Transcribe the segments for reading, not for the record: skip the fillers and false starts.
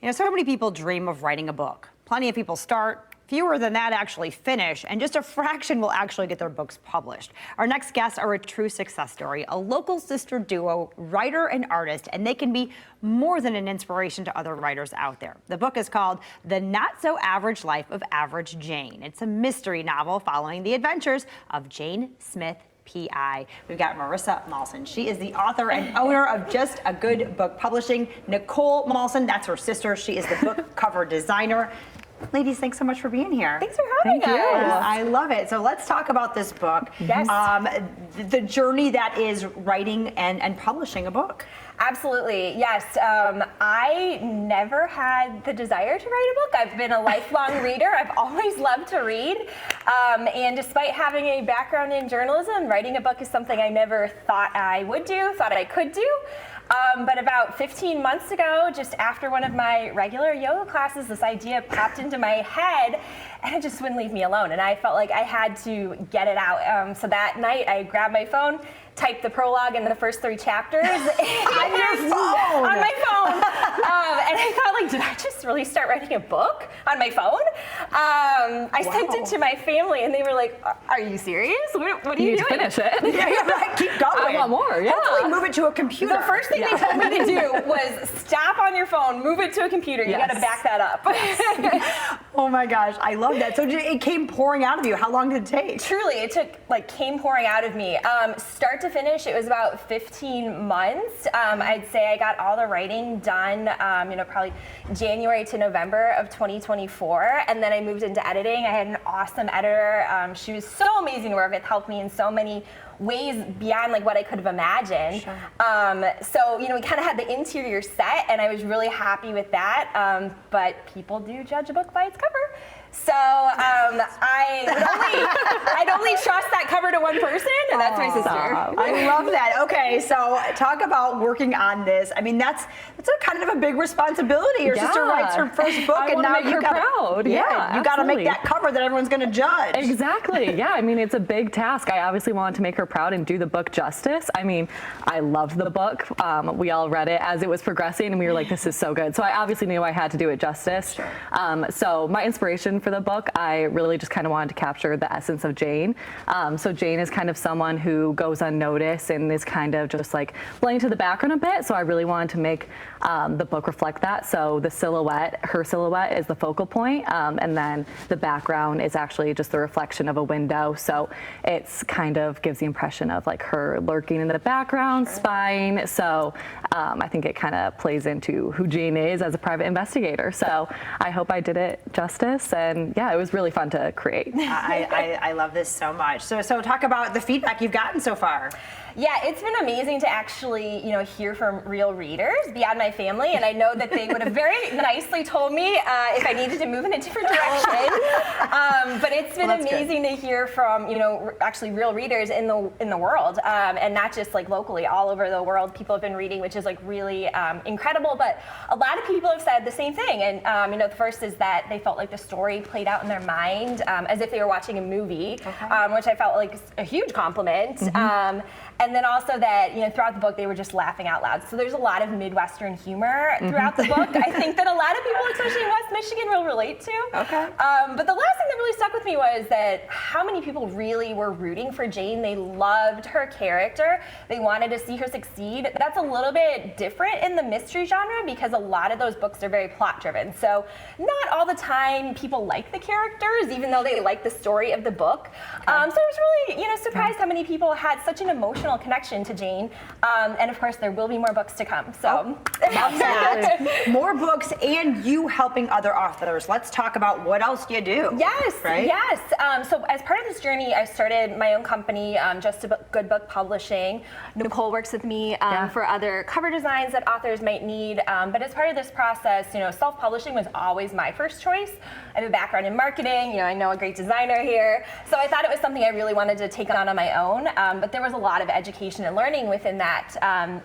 So many people dream of writing a book. Plenty of people start, fewer than that actually finish, and just a fraction will actually get their books published. Our next guests are a true success story, a local sister duo, writer and artist, and they can be more than an inspiration to other writers out there. The book is called The Not So Average Life of Average Jane. It's a mystery novel following the adventures of Jane Smith, PI. We've got Marissa Malson. She is the author and owner of Just a Good Book Publishing. Nicole Malson, that's her sister. She is the book cover designer. Ladies, thanks so much for being here. Thanks for having us. I love it. So let's talk about this book. Yes. The journey that is writing and publishing a book. Absolutely, yes. I never had the desire to write a book. I've been a lifelong reader. I've always loved to read. And despite having a background in journalism, writing a book is something I never thought I would do, thought I could do. But about 15 months ago, just after one of my regular yoga classes, this idea popped into my head and it just wouldn't leave me alone. And I felt like I had to get it out. So that night I grabbed my phone, typed the prologue and the first 3 chapters on your phone. On my phone. And I thought, like, did I just really start writing a book on my phone? I sent it to my family and they were like, are you serious? What are you doing? Finish it. Yeah, right. Keep going. I want more, yeah. Hopefully move it to a computer. The first thing they told me to do was stop on your phone, move it to a computer. You got to back that up. Yes. Oh my gosh, I love that. So it came pouring out of you. How long did it take? Truly, it came pouring out of me. Start to finish, it was about 15 months. I'd say I got all the writing done, probably January to November of 2024. And then I moved into editing. I had an awesome editor. She was so amazing to work with, helped me in so many ways beyond like what I could have imagined. Sure. So, we kind of had the interior set and I was really happy with that. But people do judge a book by its cover. So I'd only trust that cover to one person, and that's my sister. I love that. Okay, so talk about working on this. I mean, that's a kind of a big responsibility. Your sister writes her first book, and now you got proud. Yeah, you got to make that cover that everyone's going to judge. Exactly. Yeah. I mean, it's a big task. I obviously wanted to make her proud and do the book justice. I mean, I loved the book. We all read it as it was progressing, and we were like, "This is so good." So I obviously knew I had to do it justice. Sure. So my inspiration for the book, I really just kind of wanted to capture the essence of Jane. So Jane is kind of someone who goes unnoticed and is kind of just like blending to the background a bit. So I really wanted to make the book reflect that. So the silhouette, her silhouette is the focal point, and then the background is actually just the reflection of a window. So it's kind of gives the impression of like her lurking in the background, spying. So I think it kind of plays into who Jane is as a private investigator. So I hope I did it justice, and yeah, it was really fun to create. I love this so much. So talk about the feedback you've gotten so far. Yeah, it's been amazing to actually, hear from real readers beyond my family, and I know that they would have very nicely told me if I needed to move in a different direction. But it's been amazing to hear from, actually real readers in the world, and not just like locally, all over the world. People have been reading, which is like really incredible. But a lot of people have said the same thing, and the first is that they felt like the story played out in their mind as if they were watching a movie, which I felt like a huge compliment. Mm-hmm. And then also that, throughout the book, they were just laughing out loud. So there's a lot of Midwestern humor throughout the book. I think that a lot of people, especially in West Michigan, will relate to. Okay. But the last thing that really stuck with me was that how many people really were rooting for Jane. They loved her character. They wanted to see her succeed. That's a little bit different in the mystery genre because a lot of those books are very plot driven. So not all the time people like the characters, even though they like the story of the book. So I was really, surprised how many people had such an emotional connection to Jane, and of course there will be more books to come. So more books and you helping other authors. Let's talk about what else you do. Yes, so as part of this journey, I started my own company, Just a Good Book Publishing. Nicole works with me for other cover designs that authors might need. But as part of this process, self-publishing was always my first choice. I have a background in marketing. I know a great designer here, so I thought it was something I really wanted to take on my own. But there was a lot of education and learning within that.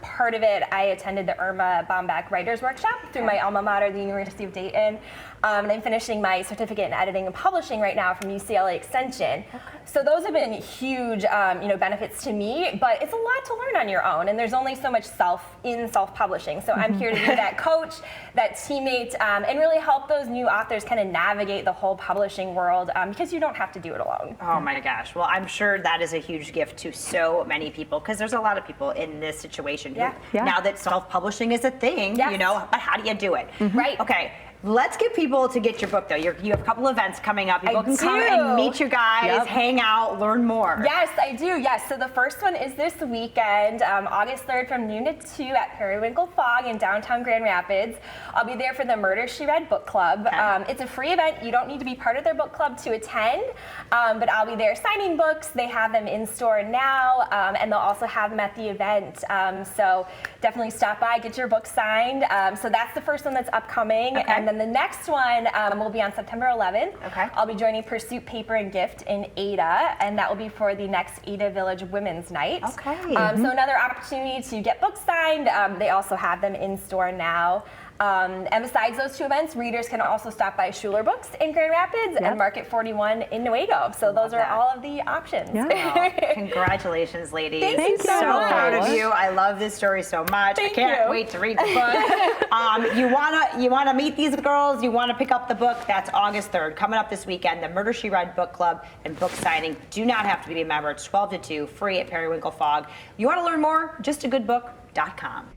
Part of it, I attended the Irma Bomback Writers Workshop through my alma mater, the University of Dayton. And I'm finishing my certificate in editing and publishing right now from UCLA Extension. So those have been huge benefits to me, but it's a lot to learn on your own, and there's only so much self-publishing. So I'm here to be that coach, that teammate, and really help those new authors kind of navigate the whole publishing world, because you don't have to do it alone. Oh my gosh. Well, I'm sure that is a huge gift to so many people, because there's a lot of people in this situation who, now that self-publishing is a thing, but how do you do it? Right. Okay. Let's get people to get your book, though. You have a couple events coming up. People can come and meet you guys, hang out, learn more. Yes, I do. Yes. So the first one is this weekend, August 3rd from noon to 2 at Periwinkle Fog in downtown Grand Rapids. I'll be there for the Murder, She Read book club. Okay. It's a free event. You don't need to be part of their book club to attend, but I'll be there signing books. They have them in store now, and they'll also have them at the event. So definitely stop by, get your book signed. So that's the first one that's upcoming. And then the next one will be on September 11th. Okay. I'll be joining Pursuit Paper and Gift in Ada, and that will be for the next Ada Village Women's Night. Okay. So another opportunity to get books signed. They also have them in store now. And besides those two events, readers can also stop by Schuler Books in Grand Rapids and Market 41 in Newaygo. So those are all of the options. Well, congratulations, ladies. Thank you so much. Proud of you. I love this story so much. I can't wait to read the book. You wanna meet these girls, you wanna pick up the book, that's August 3rd. Coming up this weekend, the Murder, She Read book club and book signing. Do not have to be a member. It's 12 to 2, free at Periwinkle Fog. You wanna learn more? Justagoodbook.com.